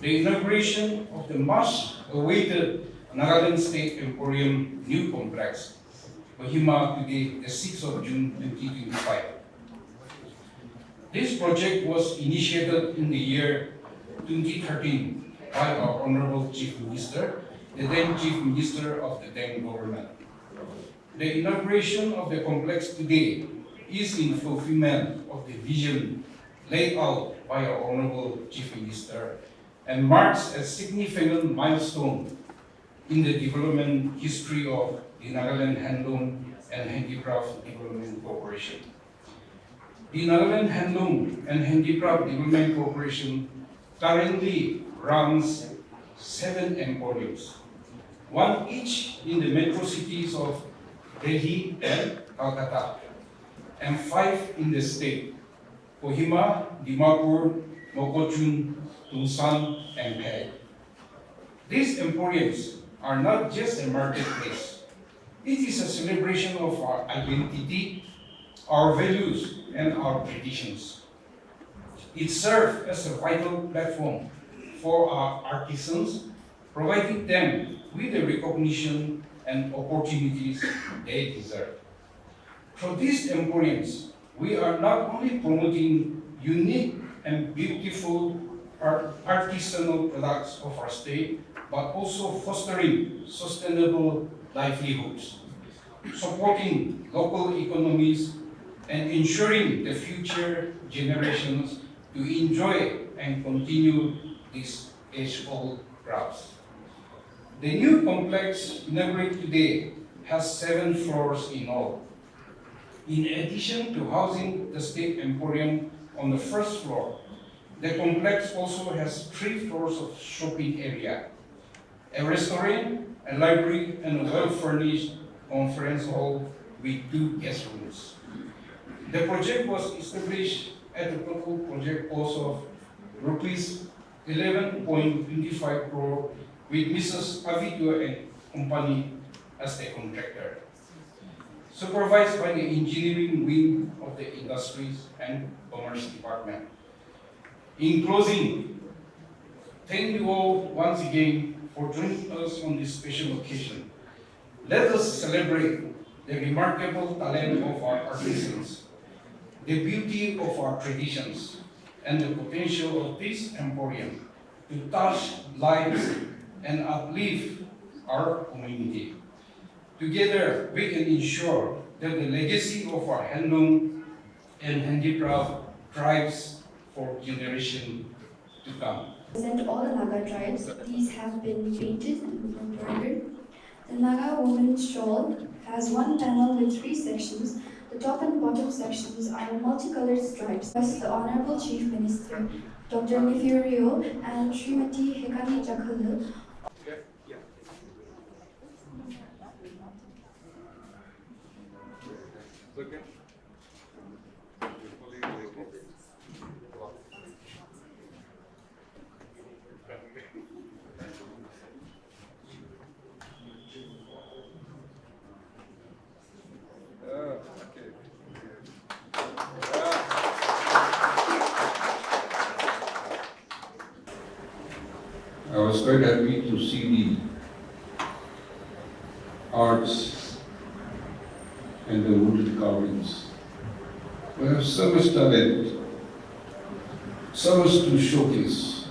the inauguration of the much-awaited Nagaland State Emporium new complex, Kohima, today, the 6th of June 2025. This project was initiated in the year 2013 by our Honorable Chief Minister, the then Chief Minister of the then government. The inauguration of the complex today is in fulfillment of the vision laid out by our Honorable Chief Minister and marks a significant milestone in the development history of the Nagaland Handloom and Handicraft Development Corporation. The Nagaland Handloom and Handicraft Development Corporation currently runs 7 emporiums, one each in the metro cities of Delhi and Calcutta, and 5 in the state: Kohima, Dimapur, Mokokchung, Tulsan, and Peg. These emporiums are not just a marketplace. It is a celebration of our identity, our values, and our traditions. It serves as a vital platform for our artisans, providing them with the recognition and opportunities they deserve. Through these emporiums, we are not only promoting unique and beautiful artisanal products of our state, but also fostering sustainable livelihoods, supporting local economies, and ensuring the future generations to enjoy and continue these age-old crafts. The new complex inaugurated today has 7 floors in all. In addition to housing the State Emporium on the first floor, the complex also has 3 floors of shopping area, a restaurant, a library, and a well-furnished conference hall with 2 guest rooms. The project was established at a total project cost of rupees 11.25 crore with Mrs. Avitua and Company as the contractor, supervised by the engineering wing of the Industries and Commerce Department. In closing, thank you all once again for joining us on this special occasion. Let us celebrate the remarkable talent of our artisans, the beauty of our traditions, and the potential of this emporium to touch lives and uplift our community. Together, we can ensure that the legacy of our handloom and handicraft thrives for generations to come. Represent all the Naga tribes. These have been painted and embroidered. The Naga woman's shawl has one panel with 3 sections. The top and bottom sections are multicolored stripes. Thus, the Honorable Chief Minister, Dr. Nefurio, and Srimati Hekani Jakhalu. I was quite happy to see the arts and the wooded carvings. We have so much talent, so much to showcase,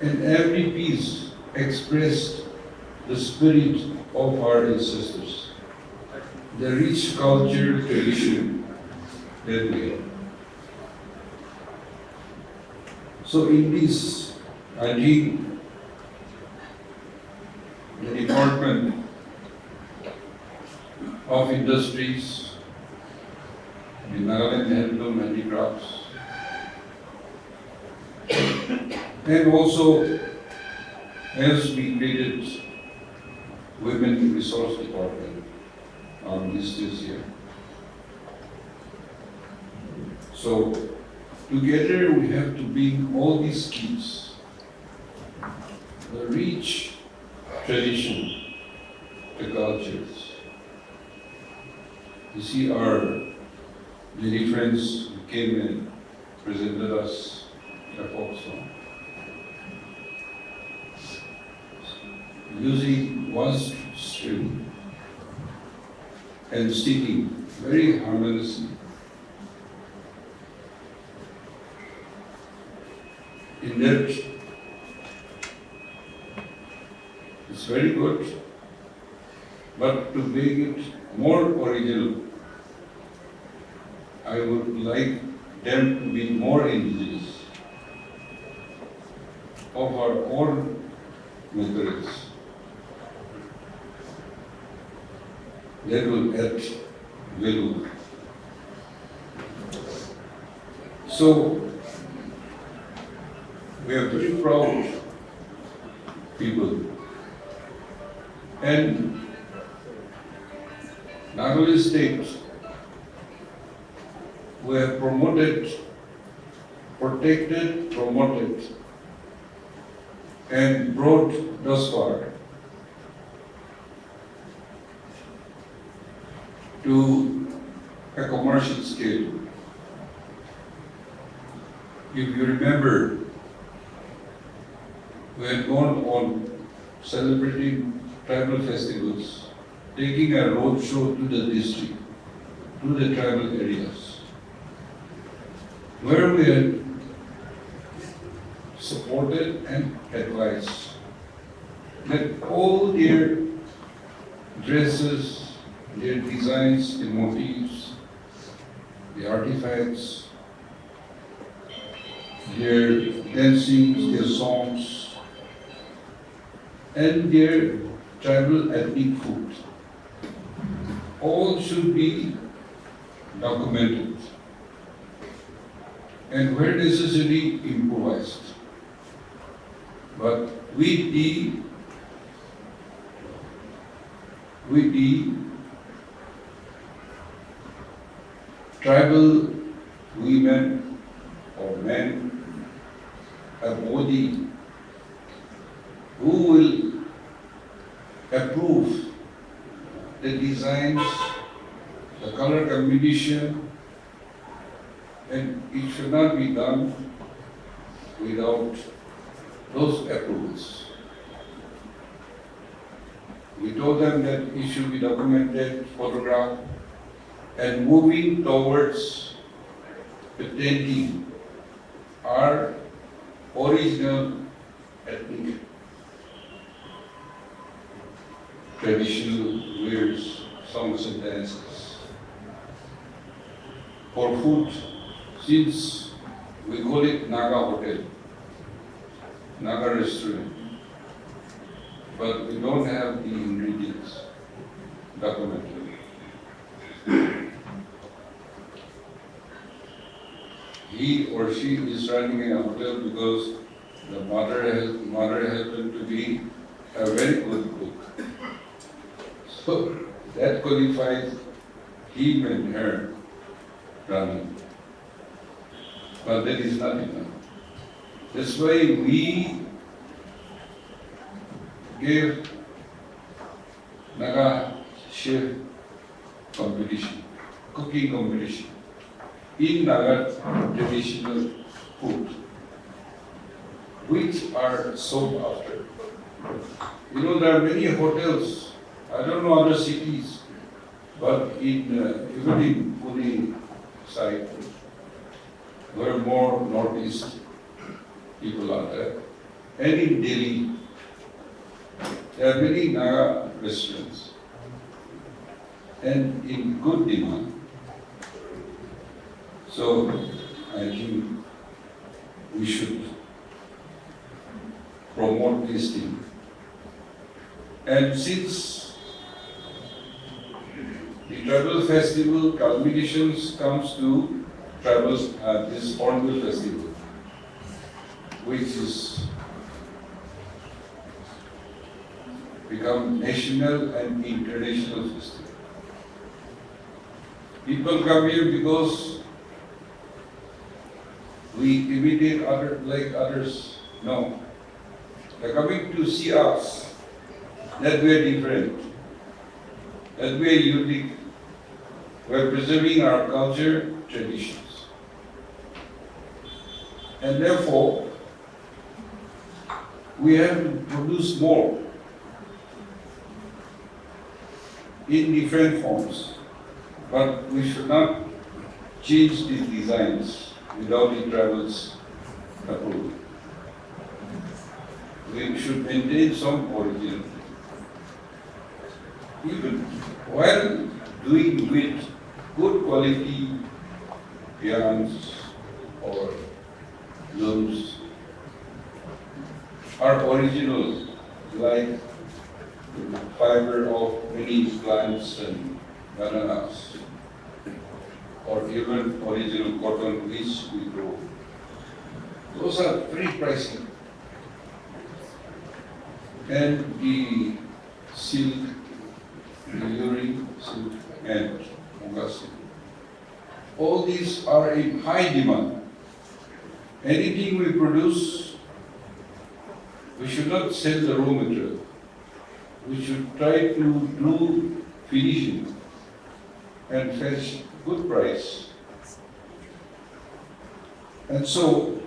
and every piece expressed the spirit of our ancestors, the rich culture tradition that we have. So in this, I think the Department of Industries, the Nagaland Handloom Handicrafts, and also as we created Women Resource Department on this year. So together we have to bring all these skills, the rich tradition, the cultures. You see our lady friends who came and presented us a folk song. using one string and singing very harmoniously. In that, it's very good, but to make it more original, I would like them to be more indigenous of our own methods. That will add value. So, we are very proud people. And Nagaland State, we have promoted, protected, promoted, and brought thus far to a commercial scale. If you remember, we had gone on celebrating tribal festivals, taking a road show to the district, to the tribal areas, where we had supported and advised that all their dresses, their designs, the motifs, the artifacts, their dancing, their songs, and their tribal ethnic food, all should be documented and where necessary improvised. But with the tribal women or men, a body who will approve the designs, the color combination, and it should not be done without those approvals. We told them that it should be documented, photographed, and moving towards patenting our original ethnic traditional wears, songs and dances. For food, since we call it Naga Hotel, Naga restaurant, but we don't have the ingredients documented. He or she is running a hotel because the mother happened to be a very good cook. So that qualifies him and her running. But that is not enough. That's why we gave Naga chef competition, cooking competition in Naga traditional food, which are sought after. You know, there are many hotels, I don't know other cities, but even in Pune side, where more northeast people are there, and in Delhi, there are many Naga restaurants, and in good demand. So I think we should promote this thing. And since the tribal festival culminations comes to tribal this Hornbill festival, which is become national and international festival. People come here because we imitate like others. No. They're coming to see us, that we are different, that we are unique. We are preserving our culture, traditions. And therefore, we have to produce more in different forms, but we should not change the designs without the travel's approval. We should maintain some originality. Even while doing with good quality yarns or looms are original, like the fiber of many plants and bananas, or even original cotton which we grow. Those are very pricey. And the silk, silk and moga silk. All these are in high demand. Anything we produce, we should not sell the raw material. We should try to do finishing and fetch good price. And so,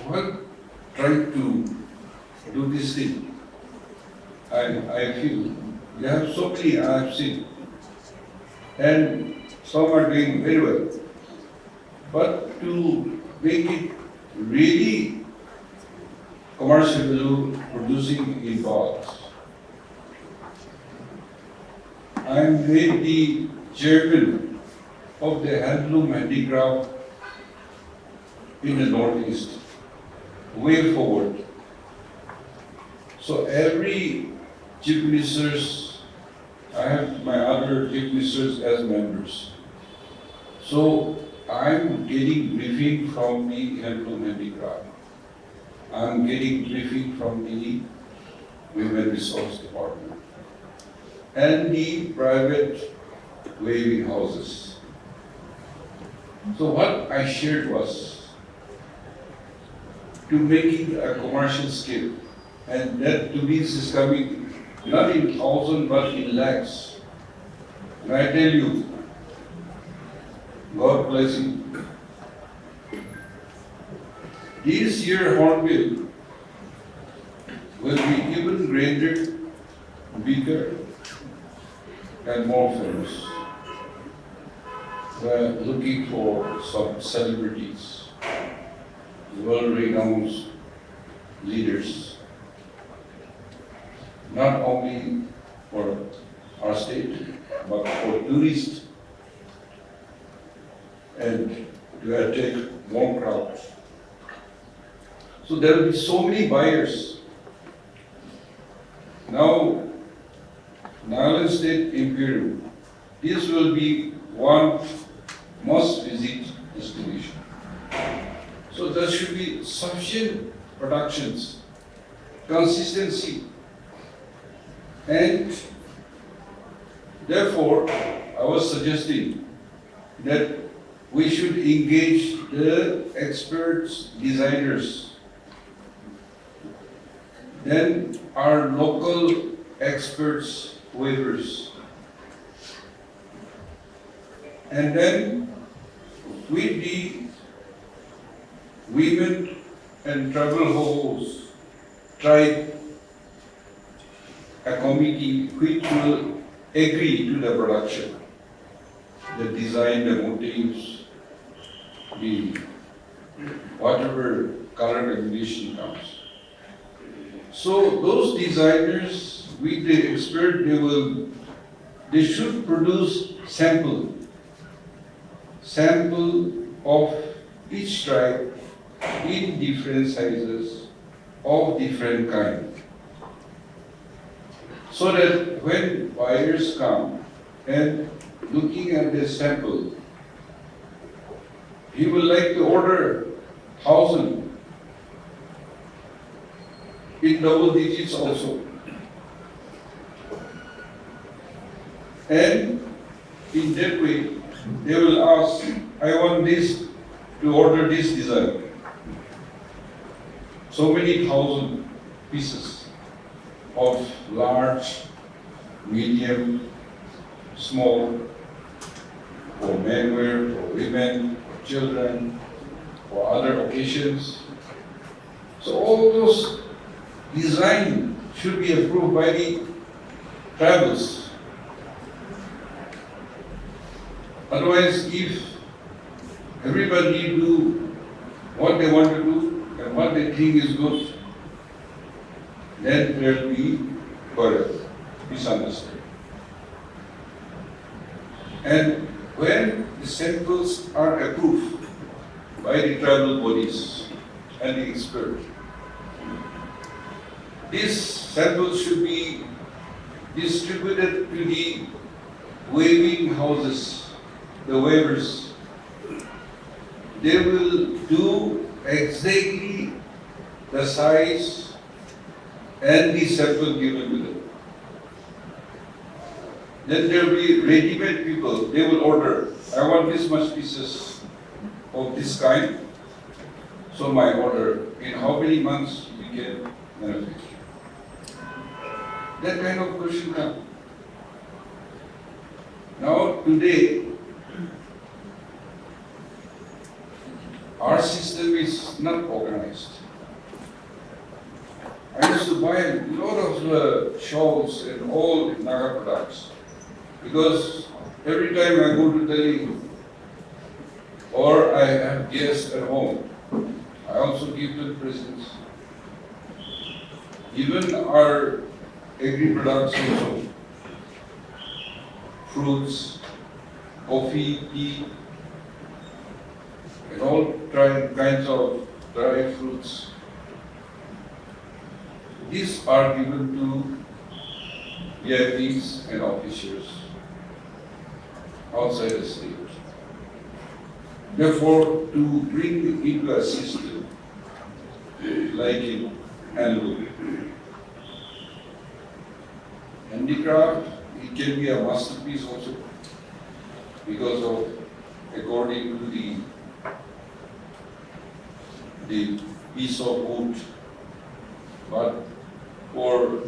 while trying to do this thing, I feel we have so many I have seen, and some are doing very well. But to make it really commercial, producing in bulk, I am made the chairman of the handloom handicraft in the Northeast, way forward. So every chief ministers, I have my other chief ministers as members. So I'm getting briefing from the handloom handicraft. I'm getting briefing from the Women Resource Department and the private weaving houses. So what I shared was to make it a commercial scale, and that to me is coming not in thousands but in lakhs. And I tell you, God bless you. This year Hornbill will be even greater, bigger, and more famous. We're looking for some celebrities, world-renowned leaders, not only for our state, but for tourists, and to attract more crowds. So there will be so many buyers. Now, Nagaland State Emporium, this will be one must-visit destination. So there should be sufficient productions, consistency, and therefore I was suggesting that we should engage the experts, designers, then our local experts, weavers, and then with the women and travel hosts, try a committee which will agree to the production, the design, the motifs, the whatever color combination comes. So those designers with the expert, they should produce sample of each tribe in different sizes of different kind. So that when buyers come and looking at the sample, he will like to order 1,000 in double digits also. And in that way, they will ask, I want this to order this design. So many thousand pieces of large, medium, small, for men wear, for women, for children, for other occasions. So all those design should be approved by the travels. Otherwise, if everybody do what they want to do and what they think is good, then there will be misunderstanding. And when the samples are approved by the tribal bodies and the experts, these samples should be distributed to the weaving houses, the weavers. They will do exactly the size and the sample given to them. Then there will be ready-made people. They will order, I want this much pieces of this kind. So my order, in how many months we can manufacture? That kind of question comes. Now today, our system is not organized. I used to buy a lot of shawls and all Naga products because every time I go to Delhi or I have guests at home, I also give them presents. Even our agri products also, fruits, coffee, tea, and all kinds of dry fruits. These are given to VIPs and officials outside the state. Therefore, to bring into a system like in handloom, handicraft, it can be a masterpiece also because of according to the piece of wood, but for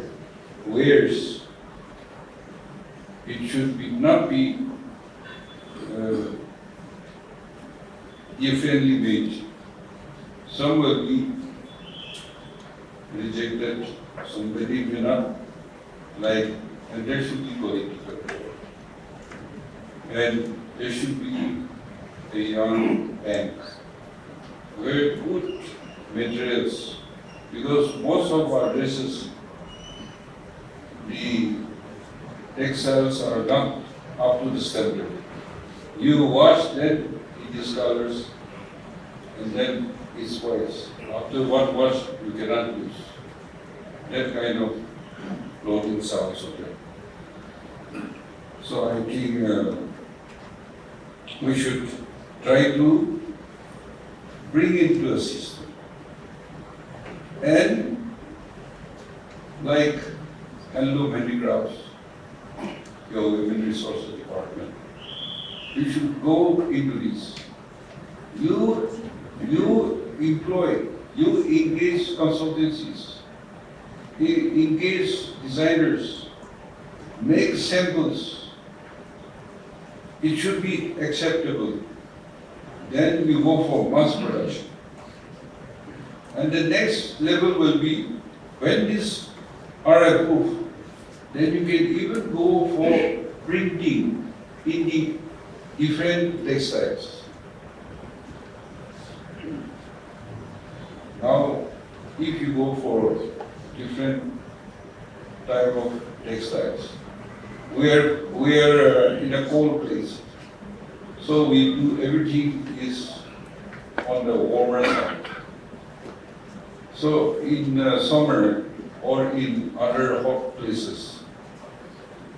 wares, it should not be differently made. Some will be rejected, somebody may not like, and there should be quality control. And there should be a young bank where good materials, because most of our dresses, the textiles are not up to the standard. You wash, then it discolors, and then it spoils. After one wash, you cannot use. That kind of clothing sounds okay. So I think we should try to bring it to a system. And like handloom handicrafts, your women resources department, you should go into this. You employ, you engage consultancies, engage designers, make samples. It should be acceptable. Then we go for mass production. And the next level will be, when these are approved, then you can even go for printing in the different textiles. Now, if you go for different type of textiles, we are in a cold place, so we do everything is on the warmer side. So in summer or in other hot places,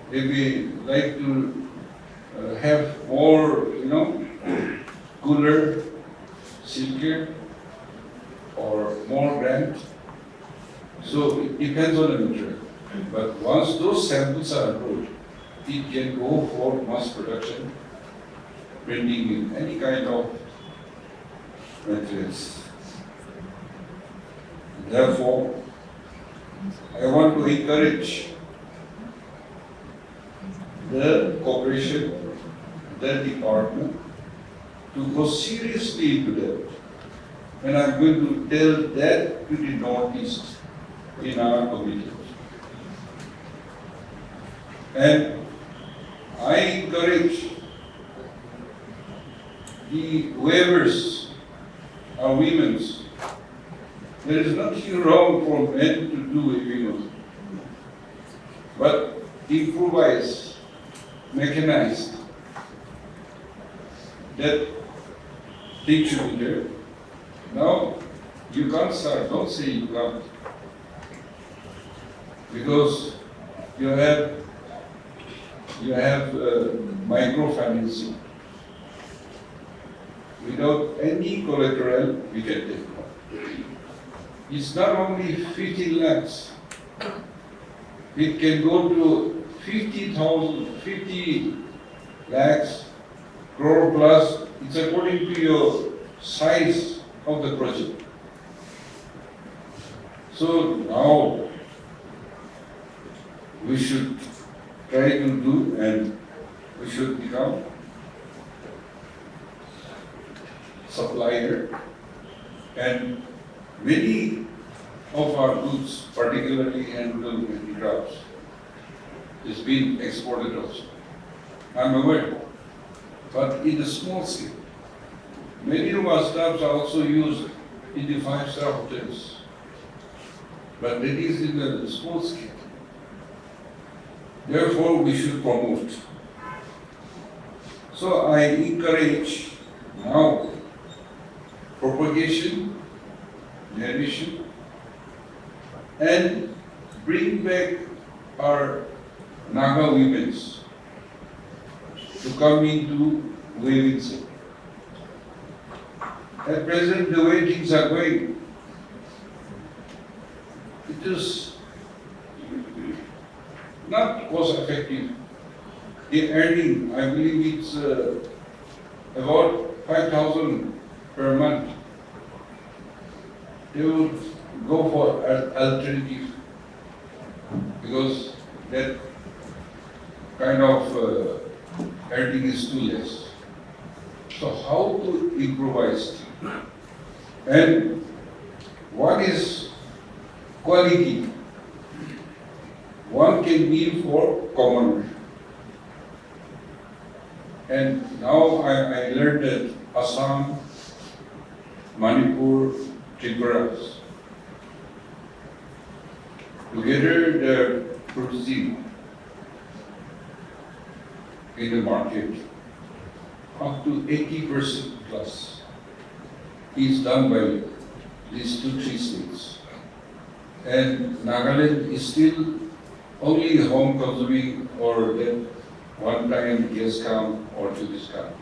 they may like to have more, cooler, silkier, or more grand. So it depends on the material. But once those samples are approved, it can go for mass production, printing in any kind of materials. Therefore, I want to encourage the corporation, the department, to go seriously into that. And I'm going to tell that to the Northeast in our committee. And I encourage the whoever's are women's. There is nothing wrong for men to do weaving, but improvise, mechanized. That thing should be there. Now you can't start. Don't say you can't, because you have microfinancing. Without any collateral, we can take one. It's not only 15 lakhs. It can go to 50 lakhs, crore plus. It's according to your size of the project. So now we should try to do, and we should become supplier, and many of our goods, particularly handloom handicrafts, is being exported also. I'm aware, but in a small scale. Many of our stuffs are also used in the five-star hotels, but that is in a small scale. Therefore, we should promote. So I encourage now propagation, narration, and bring back our Naga women's to come into weaving sector. At present, the way things are going, it is not cost effective. The earning, I believe it's about 5,000 per month. They would go for alternative, because that kind of earning is too less. So how to improvise? And one is quality. One can be for common. And now I learned that Assam, Manipur, Tripura, together they're producing in the market up to 80% plus is done by these 2-3 states. And Nagaland is still only home consuming, or then one time guest come or tourist come.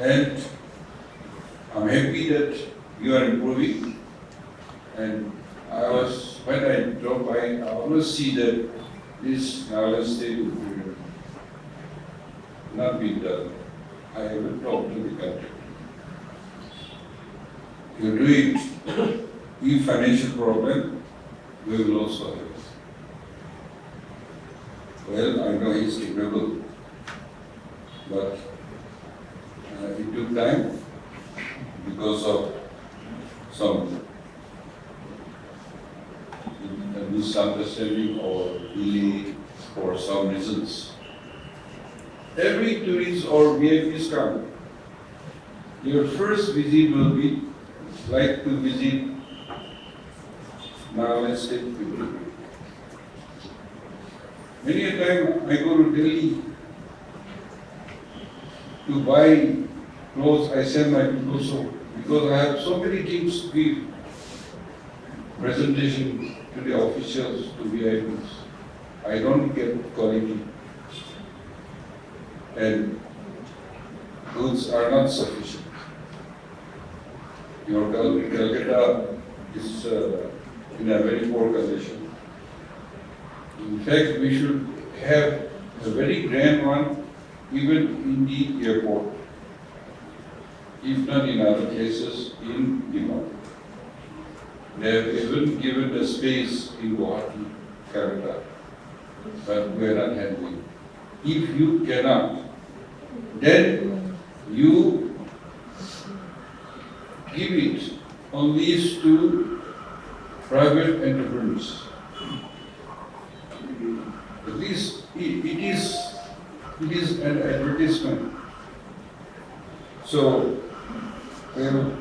And I'm happy that you are improving. And when I drove by, I always see that this Nagaland state will not be done. I haven't talked to the country. You do it, if financial problem, we will also have. Well, I know he's capable, but it took time because of some misunderstanding or delay for some reasons. Every tourist or VIPs come. Your first visit will be like to visit Nagaland State people. Many a time I go to Delhi to buy clothes. I send my people so, because I have so many things to give presentation to the officials, to VIPs. I don't get quality, and goods are not sufficient. Your Calcutta is in a very poor condition. In fact, we should have a very grand one even in the airport, if not in other places in Kohima. They have even given a space in Guwahati, Calcutta, but we are not handling. If you cannot, then you give it on lease to private entrepreneurs. At least it is an advertisement. So, we have a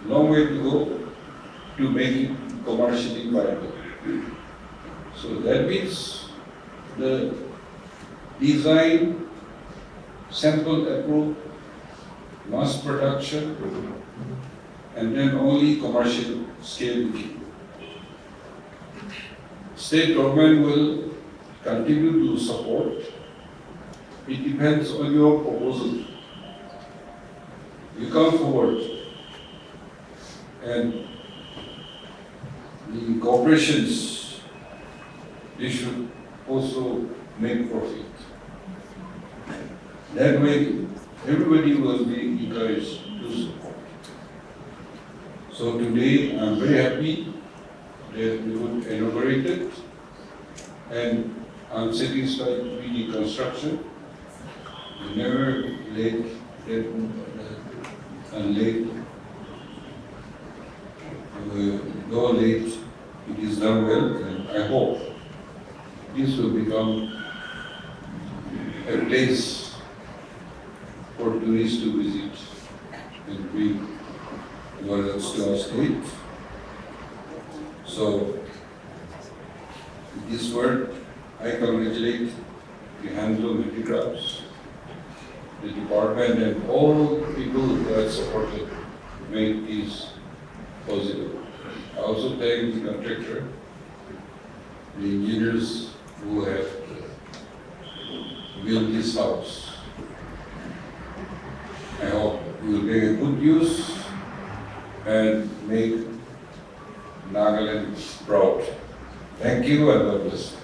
long way to go to make it commercially viable. So that means the design, sample approve, mass production, and then only commercial scale. State government will continue to support. It depends on your proposal. You come forward and the corporations, they should also make profit. That way, everybody will be encouraged to support. So today, I'm very happy that we would inaugurate it, and I'm satisfied with the construction. We never late and late. Though late, it is done well, and I hope this will become a place for tourists to visit and bring tourists to our state. So, with this word, I congratulate the handloom handicrafts, the department, and all people who have supported to make this possible. I also thank the contractor, the engineers who have built this house. I hope we will make a good use and make Nagaland proud. Thank you and God bless.